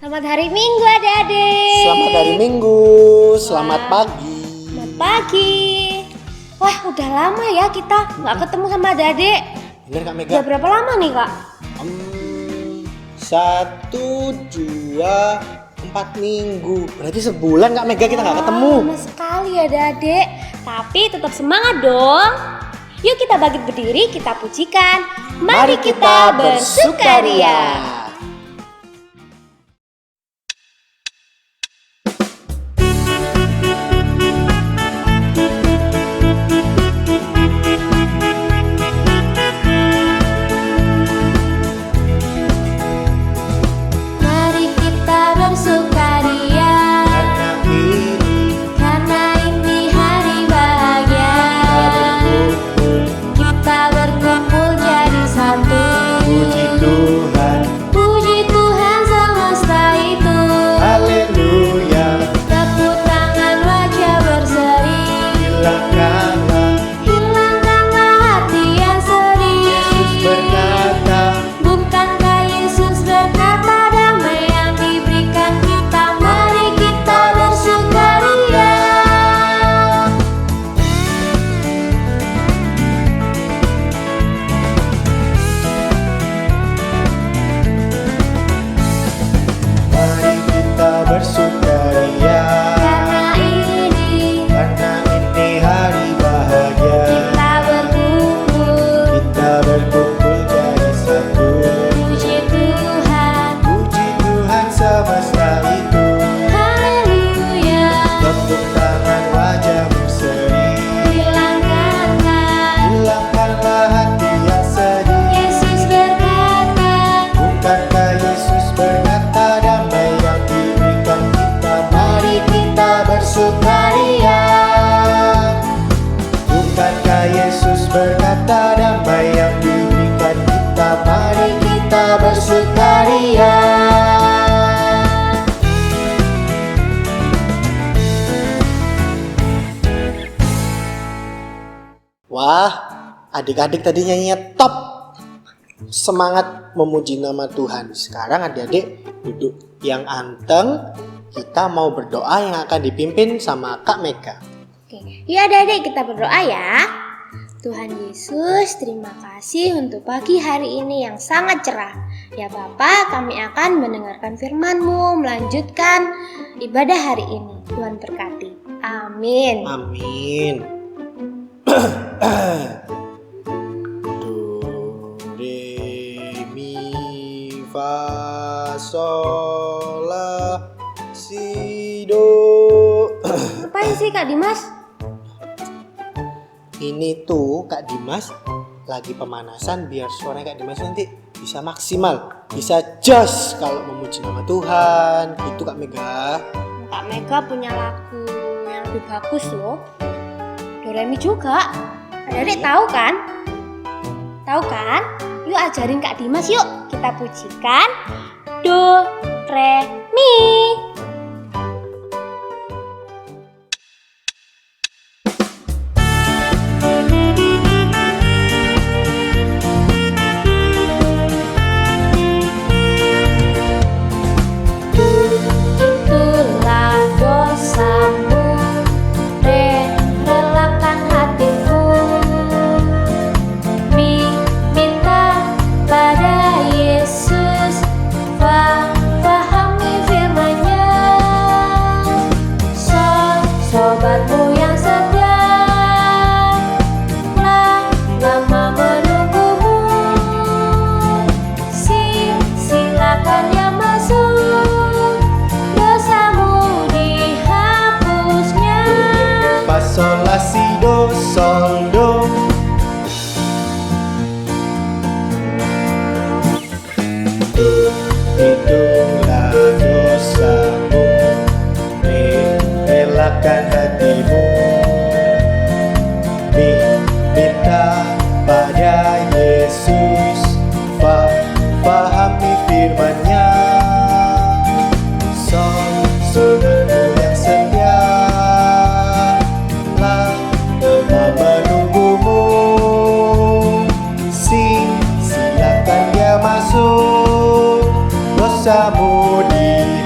Selamat hari Minggu adik-adik. Selamat hari Minggu, selamat pagi. Selamat pagi. Wah, udah lama ya kita nggak ketemu sama adik-adik. Bener Kak Mega? Udah berapa lama nih Kak? 1, 2, 4 minggu. Berarti sebulan Kak Mega kita nggak ketemu. Lama sekali adik-adik. Tapi tetap semangat dong. Yuk kita bangkit berdiri, kita pujikan. Mari kita bersukaria. Berkata damai yang diberikan kita, mari kita bersukaria. Wah, adik-adik tadi nyanyinya top. Semangat memuji nama Tuhan. Sekarang adik-adik duduk yang anteng. Kita mau berdoa yang akan dipimpin sama Kak Mega. Oke, yuk adik-adik kita berdoa ya. Tuhan Yesus, terima kasih untuk pagi hari ini yang sangat cerah. Ya Bapa, kami akan mendengarkan firman-Mu, melanjutkan ibadah hari ini. Tuhan berkati. Amin. Amin. Do, re, mi, fa, sol, la, si, do. Ngapain sih Kak Dimas? Ini tuh Kak Dimas lagi pemanasan biar suaranya Kak Dimas nanti bisa maksimal, bisa jos kalau memuji nama Tuhan. Itu Kak Mega. Kak Mega punya lagu yang lebih bagus loh. Do re mi juga. Adik-adik tahu kan? Tahu kan? Yuk ajarin Kak Dimas yuk. Kita pujikan do re mi. Sol, la, si, do, sol, do. Itulah dosamu, relakan hatimu, minta pada Yesus, pahami firman-Nya. Sol, sobatku yang setia, menunggumu. Silakan dia masuk, dosamu di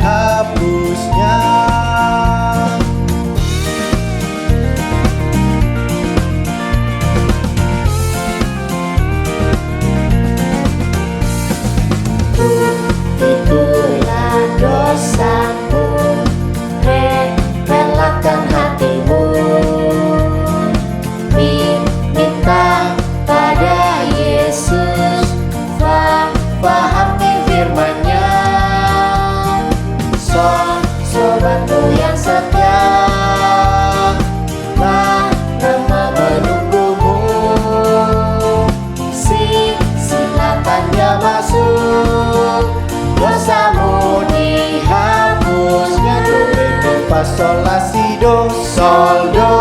do, sol, do.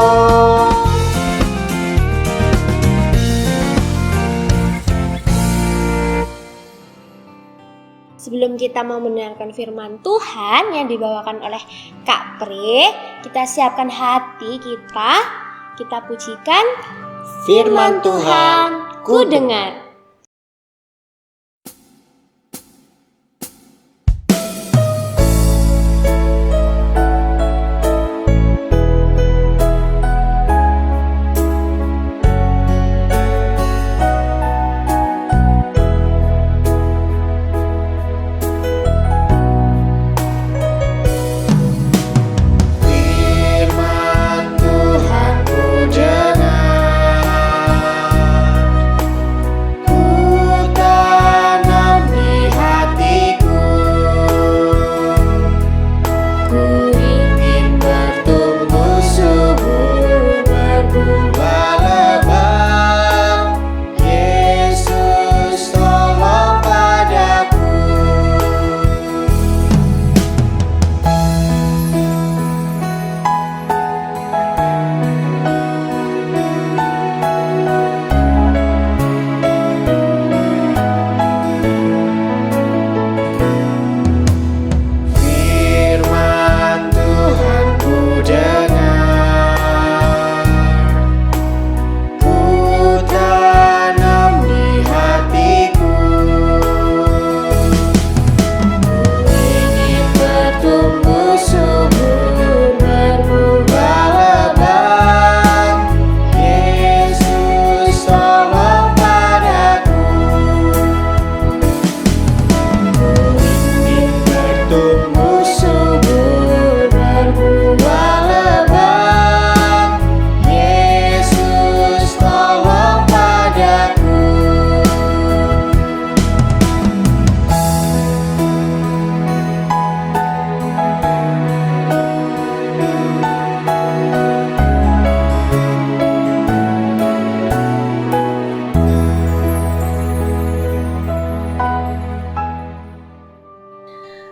Sebelum kita mau mendengarkan firman Tuhan yang dibawakan oleh Kak Pre, kita siapkan hati kita pujikan firman Tuhan, ku dengar.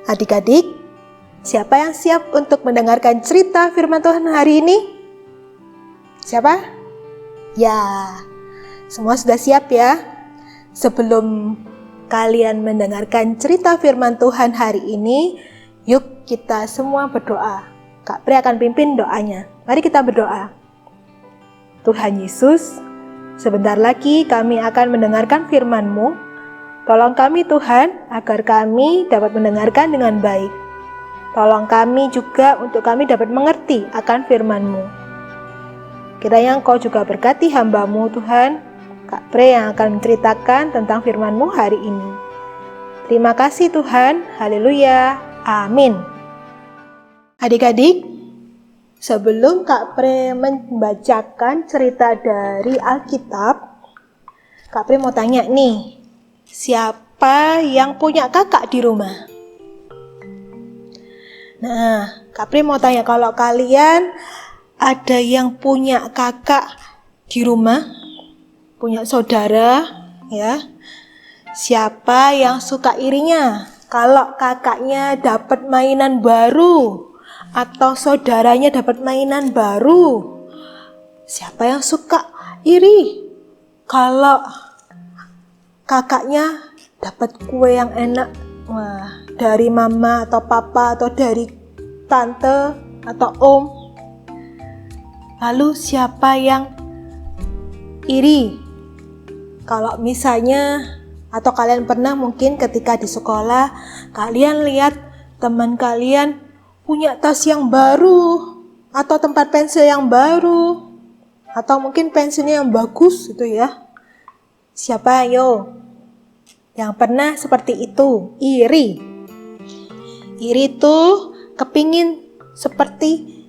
Adik-adik, siapa yang siap untuk mendengarkan cerita firman Tuhan hari ini? Siapa? Ya, semua sudah siap ya? Sebelum kalian mendengarkan cerita firman Tuhan hari ini, yuk kita semua berdoa. Kak Pri akan pimpin doanya. Mari kita berdoa. Tuhan Yesus, sebentar lagi kami akan mendengarkan firman-Mu. Tolong kami Tuhan, agar kami dapat mendengarkan dengan baik. Tolong kami juga untuk kami dapat mengerti akan firman-Mu. Kiranya Engkau juga berkati hamba-Mu Tuhan, Kak Pre yang akan menceritakan tentang firman-Mu hari ini. Terima kasih Tuhan, haleluya, amin. Adik-adik, sebelum Kak Pre membacakan cerita dari Alkitab, Kak Pre mau tanya nih, siapa yang punya kakak di rumah? Nah, Kak Pri mau tanya, kalau kalian ada yang punya kakak di rumah, punya saudara, ya, siapa yang suka irinya kalau kakaknya dapat mainan baru atau saudaranya dapat mainan baru? Siapa yang suka iri kalau kakaknya dapat kue yang enak, wah, dari mama atau papa atau dari tante atau om? Lalu siapa yang iri kalau misalnya, atau kalian pernah mungkin ketika di sekolah kalian lihat teman kalian punya tas yang baru atau tempat pensil yang baru atau mungkin pensilnya yang bagus gitu ya? Siapa ayo yang pernah seperti itu? Iri. Iri tuh kepingin seperti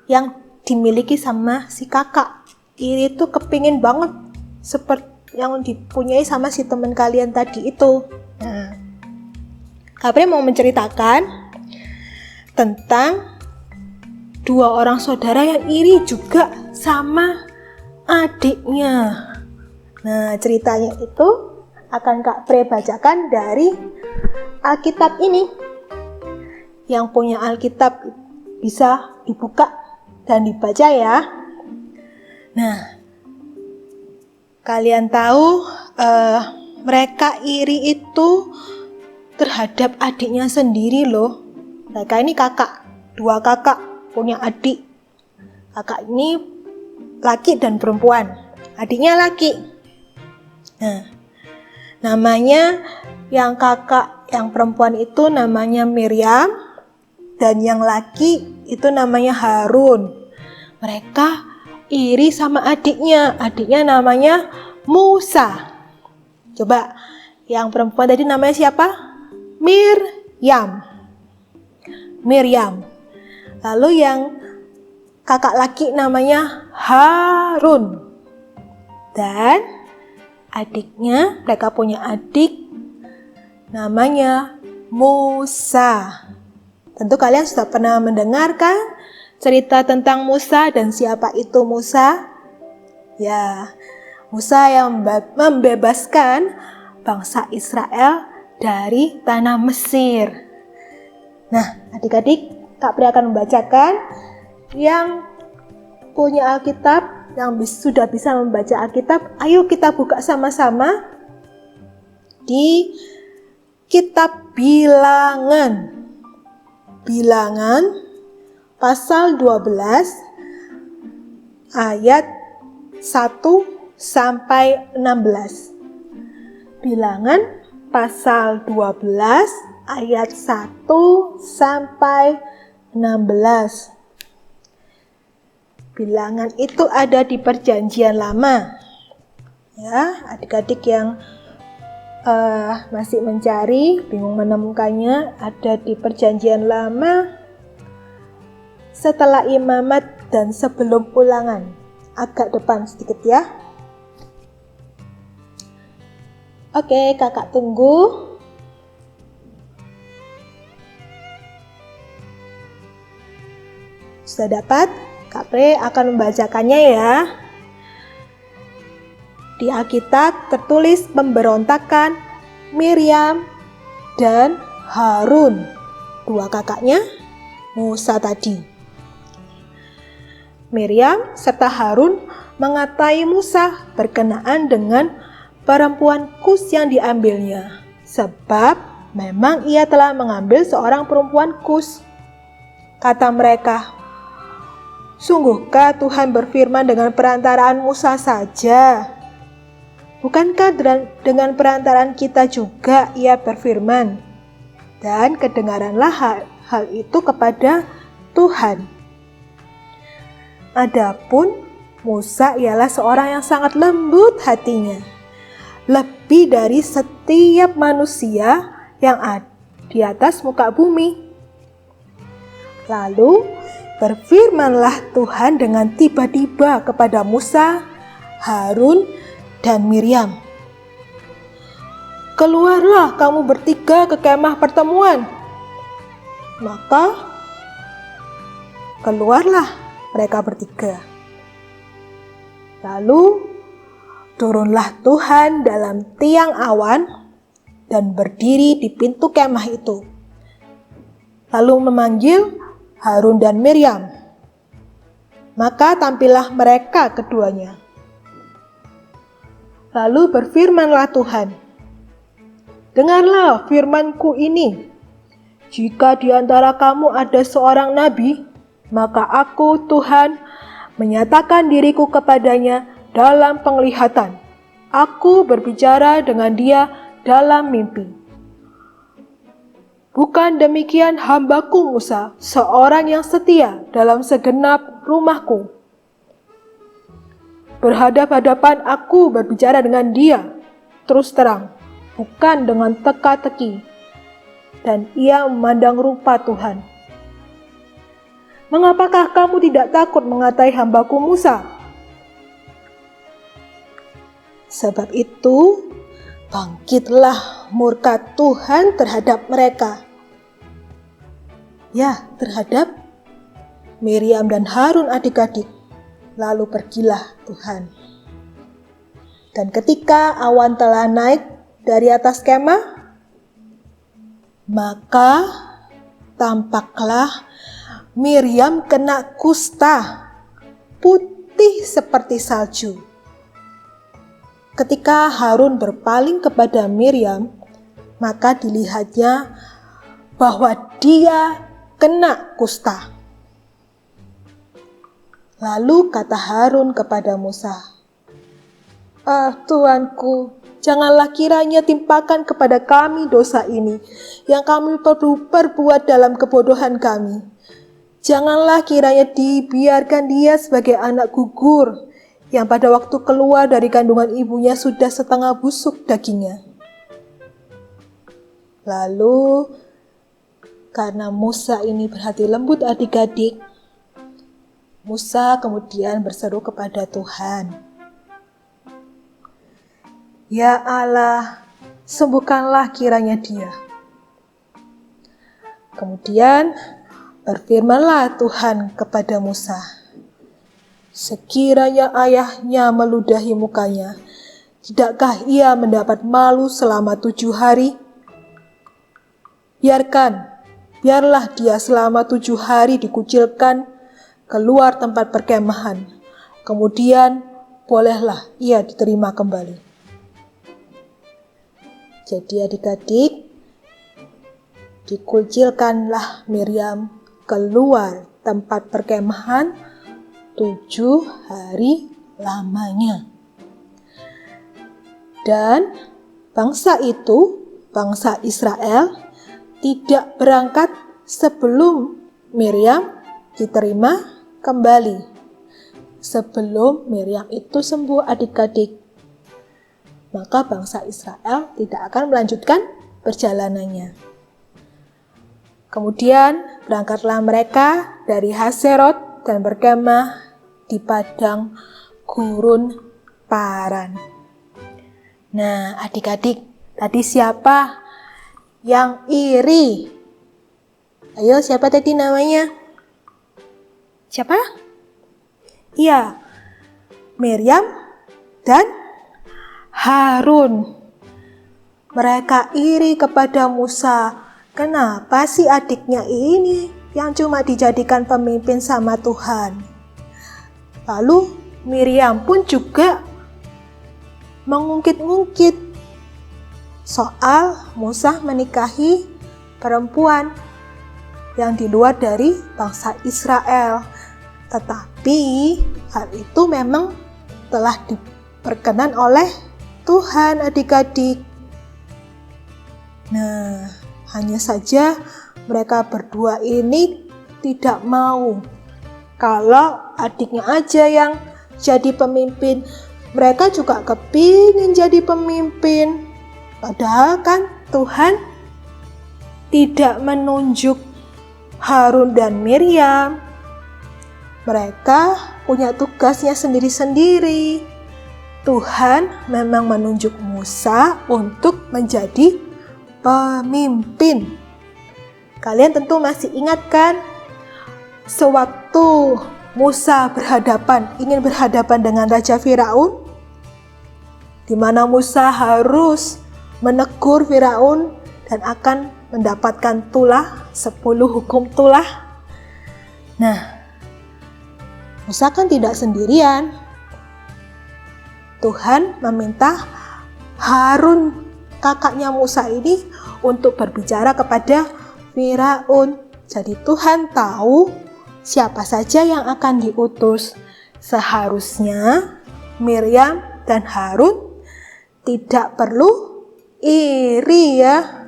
yang dimiliki sama si kakak. Iri tuh kepingin banget seperti yang dipunyai sama si teman kalian tadi itu. Nah, Kak Pri mau menceritakan tentang dua orang saudara yang iri juga sama adiknya. Nah, ceritanya itu akan Kak Pre bacakan dari Alkitab ini. Yang punya Alkitab bisa dibuka dan dibaca ya. Nah, kalian tahu mereka iri itu terhadap adiknya sendiri loh. Mereka ini kakak, 2 kakak punya adik. Kakak ini laki dan perempuan, adiknya laki. Nah, namanya yang kakak yang perempuan itu namanya Miriam, dan yang laki itu namanya Harun. Mereka iri sama adiknya namanya Musa. Coba, yang perempuan tadi namanya siapa? Miriam. Lalu yang kakak laki namanya Harun. Dan adiknya, mereka punya adik namanya Musa. Tentu kalian sudah pernah mendengarkan cerita tentang Musa dan siapa itu Musa? Ya, Musa yang membebaskan bangsa Israel dari tanah Mesir. Nah, adik-adik, Kak Pri akan membacakan. Yang punya Alkitab, yang sudah bisa membaca Alkitab, ayo kita buka sama-sama di kitab Bilangan. Bilangan pasal 12 ayat 1 sampai 16. Bilangan pasal 12 ayat 1 sampai 16. Bilangan itu ada di Perjanjian Lama. Ya, adik-adik yang masih mencari, bingung menemukannya, ada di Perjanjian Lama setelah Imamat dan sebelum Ulangan, agak depan sedikit ya. Oke, kakak tunggu. Sudah dapat? Kak Pre akan membacakannya ya. Di Alkitab tertulis pemberontakan Miriam dan Harun, 2 kakaknya Musa tadi. Miriam serta Harun mengatai Musa berkenaan dengan perempuan Kus yang diambilnya, sebab memang ia telah mengambil seorang perempuan Kus. Kata mereka, "Sungguhkah Tuhan berfirman dengan perantaraan Musa saja? Bukankah dengan perantaraan kita juga ia berfirman?" Dan kedengaranlah hal itu kepada Tuhan. Adapun Musa ialah seorang yang sangat lembut hatinya, lebih dari setiap manusia yang ada di atas muka bumi. Lalu berfirmanlah Tuhan dengan tiba-tiba kepada Musa, Harun, dan Miriam. "Keluarlah kamu bertiga ke kemah pertemuan." Maka keluarlah mereka bertiga. Lalu turunlah Tuhan dalam tiang awan dan berdiri di pintu kemah itu. Lalu memanggil Harun dan Miriam. Maka tampillah mereka keduanya. Lalu berfirmanlah Tuhan, "Dengarlah firman-Ku ini. Jika di antara kamu ada seorang nabi, maka Aku, Tuhan, menyatakan diriku kepadanya dalam penglihatan. Aku berbicara dengan dia dalam mimpi. Bukan demikian hambaku Musa, seorang yang setia dalam segenap rumahku. Berhadap-hadapan aku berbicara dengan dia, terus terang, bukan dengan teka-teki. Dan ia memandang rupa Tuhan. Mengapakah kamu tidak takut mengatai hambaku Musa? Sebab itu, bangkitlah murka Tuhan terhadap mereka. Ya, terhadap Miriam dan Harun adik-adik. Lalu pergilah Tuhan. Dan ketika awan telah naik dari atas kemah, maka tampaklah Miriam kena kusta, putih seperti salju. Ketika Harun berpaling kepada Miriam, maka dilihatnya bahwa dia kena kusta. Lalu kata Harun kepada Musa, Tuanku, janganlah kiranya timpakan kepada kami dosa ini yang kami perlu perbuat dalam kebodohan kami. Janganlah kiranya dibiarkan dia sebagai anak gugur yang pada waktu keluar dari kandungan ibunya sudah setengah busuk dagingnya. Lalu karena Musa ini berhati lembut adik-adik, Musa kemudian berseru kepada Tuhan, "Ya Allah, sembuhkanlah kiranya dia." Kemudian berfirmanlah Tuhan kepada Musa, "Sekiranya ayahnya meludahi mukanya, tidakkah ia mendapat malu selama 7 hari? Biarlah dia selama 7 hari dikucilkan keluar tempat perkemahan. Kemudian bolehlah ia diterima kembali." Jadi adik-adik, dikucilkanlah Miriam keluar tempat perkemahan 7 hari lamanya. Dan bangsa itu, bangsa Israel, tidak berangkat sebelum Miriam diterima kembali. Sebelum Miriam itu sembuh adik-adik, maka bangsa Israel tidak akan melanjutkan perjalanannya. Kemudian berangkatlah mereka dari Haserot dan berkemah di padang gurun Paran. Nah, adik-adik, tadi siapa yang iri? Ayo, siapa tadi namanya? Siapa? Iya, Miriam dan Harun. Mereka iri kepada Musa. Kenapa sih adiknya ini yang cuma dijadikan pemimpin sama Tuhan? Lalu Miriam pun juga mengungkit-ungkit soal Musa menikahi perempuan yang di luar dari bangsa Israel. Tetapi hal itu memang telah diperkenan oleh Tuhan adik-adik. Nah, hanya saja mereka berdua ini tidak mau kalau adiknya aja yang jadi pemimpin. Mereka juga kepingin jadi pemimpin. Padahal kan Tuhan tidak menunjuk Harun dan Miriam. Mereka punya tugasnya sendiri-sendiri. Tuhan memang menunjuk Musa untuk menjadi pemimpin. Kalian tentu masih ingat kan? Sewaktu Musa ingin berhadapan dengan Raja Firaun, di mana Musa harus menegur Firaun dan akan mendapatkan tulah, 10 hukum tulah. Nah, Musa kan tidak sendirian. Tuhan meminta Harun, kakaknya Musa ini, untuk berbicara kepada Firaun. Jadi Tuhan tahu siapa saja yang akan diutus. Seharusnya Miriam dan Harun tidak perlu iri ya.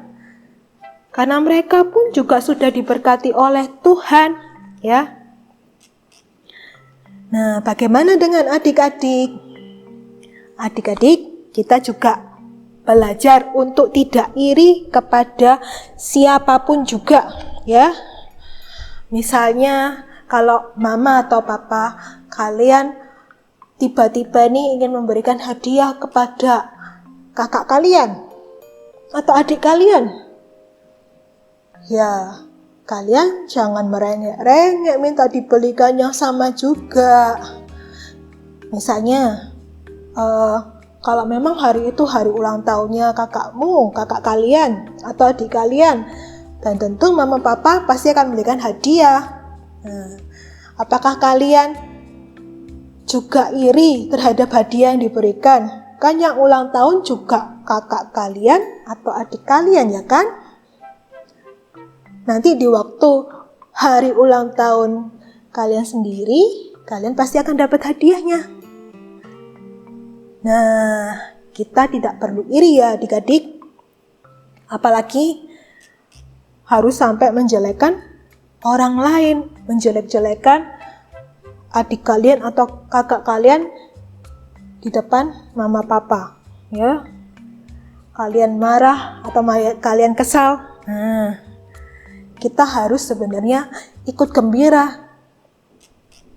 Karena mereka pun juga sudah diberkati oleh Tuhan ya. Nah, bagaimana dengan adik-adik? Adik-adik, kita juga belajar untuk tidak iri kepada siapapun juga ya. Misalnya kalau mama atau papa kalian tiba-tiba nih ingin memberikan hadiah kepada kakak kalian atau adik kalian, ya kalian jangan merengek-rengek minta dibelikan yang sama juga. Misalnya kalau memang hari itu hari ulang tahunnya kakakmu, kakak kalian atau adik kalian, dan tentu mama papa pasti akan memberikan hadiah. Nah, apakah kalian juga iri terhadap hadiah yang diberikan? Kan yang ulang tahun juga kakak kalian atau adik kalian ya kan? Nanti di waktu hari ulang tahun kalian sendiri, kalian pasti akan dapat hadiahnya. Nah, kita tidak perlu iri ya adik-adik. Apalagi harus sampai menjelekkan orang lain, menjelek-jelekan adik kalian atau kakak kalian di depan mama papa, ya. Kalian marah atau kalian kesal. Nah, kita harus sebenarnya ikut gembira.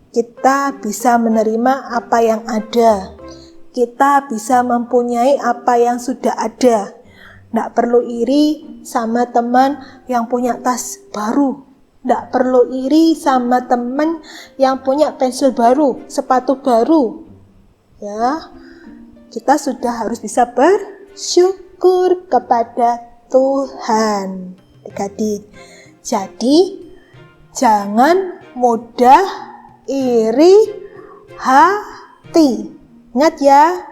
Kita bisa menerima apa yang ada. Kita bisa mempunyai apa yang sudah ada. Nggak perlu iri sama teman yang punya tas baru. Nggak perlu iri sama teman yang punya pensil baru, sepatu baru. Ya, kita sudah harus bisa bersyukur kepada Tuhan, adik-adik. Jadi, jangan mudah iri hati. Ingat ya,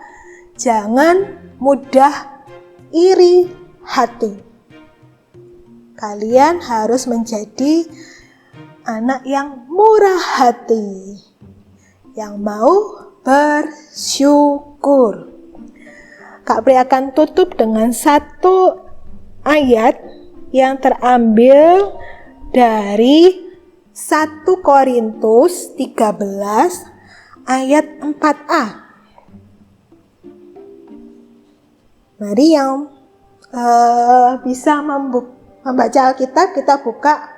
jangan mudah iri hati. Kalian harus menjadi anak yang murah hati, yang mau bersyukur. Kak Pri akan tutup dengan satu ayat yang terambil dari 1 Korintus 13 ayat 4a. Mari yang bisa membaca Alkitab, kita buka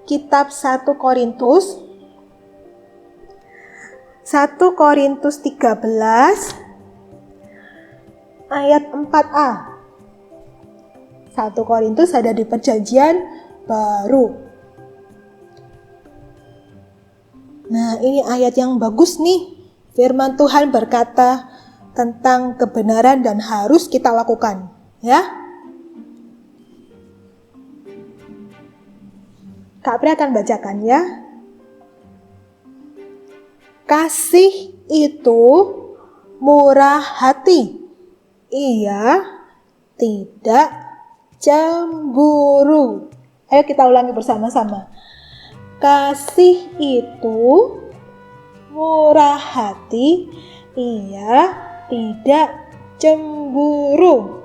kitab 1 Korintus 13 ayat 4a. 1 Korintus ada di perjanjian baru. Nah, ini ayat yang bagus nih. Firman Tuhan berkata tentang kebenaran dan harus kita lakukan, ya. Kak Pri akan bacakan ya. Kasih itu murah hati. Ia tidak cemburu. Ayo kita ulangi bersama-sama. Kasih itu murah hati. Ia tidak cemburu.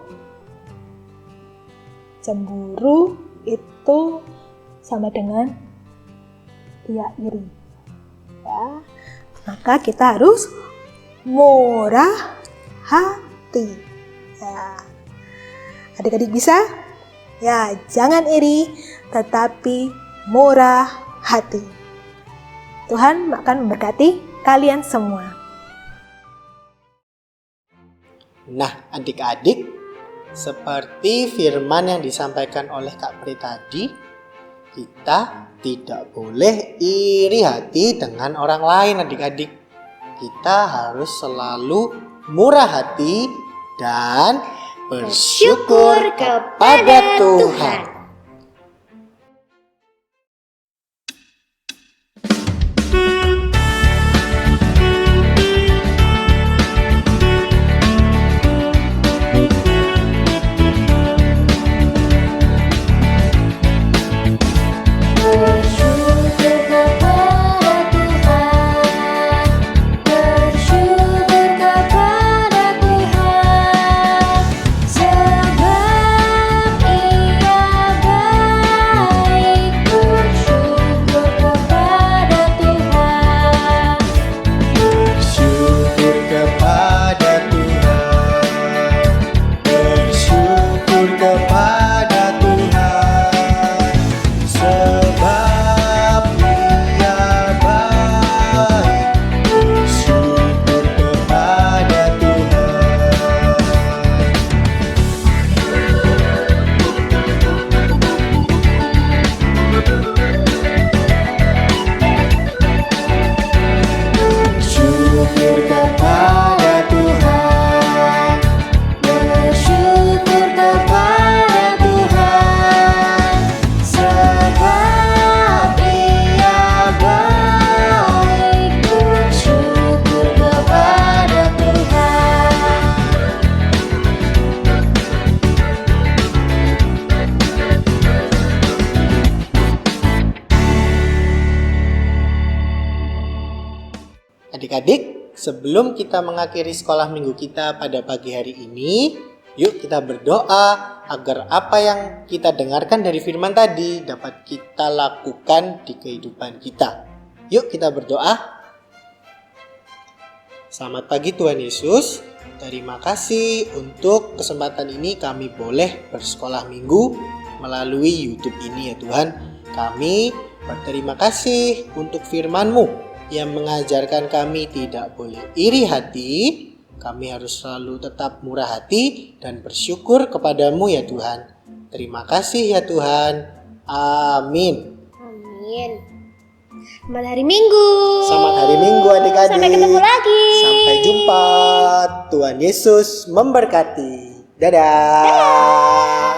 Cemburu itu sama dengan dia iri. Ya. Maka kita harus murah hati. Ya. Adik-adik bisa? Ya, jangan iri, tetapi murah hati. Tuhan akan memberkati kalian semua. Nah, adik-adik, seperti firman yang disampaikan oleh Kak Pri tadi, kita tidak boleh iri hati dengan orang lain, adik-adik. Kita harus selalu murah hati dan bersyukur kepada Tuhan. Sebab Ia Adik-adik, sebelum kita mengakhiri sekolah minggu kita pada pagi hari ini, yuk kita berdoa agar apa yang kita dengarkan dari firman tadi dapat kita lakukan di kehidupan kita. Yuk kita berdoa. Selamat pagi Tuhan Yesus. Terima kasih untuk kesempatan ini kami boleh bersekolah minggu melalui YouTube ini ya Tuhan. Kami berterima kasih untuk firman-Mu yang mengajarkan kami tidak boleh iri hati. Kami harus selalu tetap murah hati dan bersyukur kepadamu ya Tuhan. Terima kasih ya Tuhan. Amin. Amin. Selamat hari Minggu. Selamat hari Minggu adik-adik. Sampai ketemu lagi. Sampai jumpa. Tuhan Yesus memberkati. Dadah.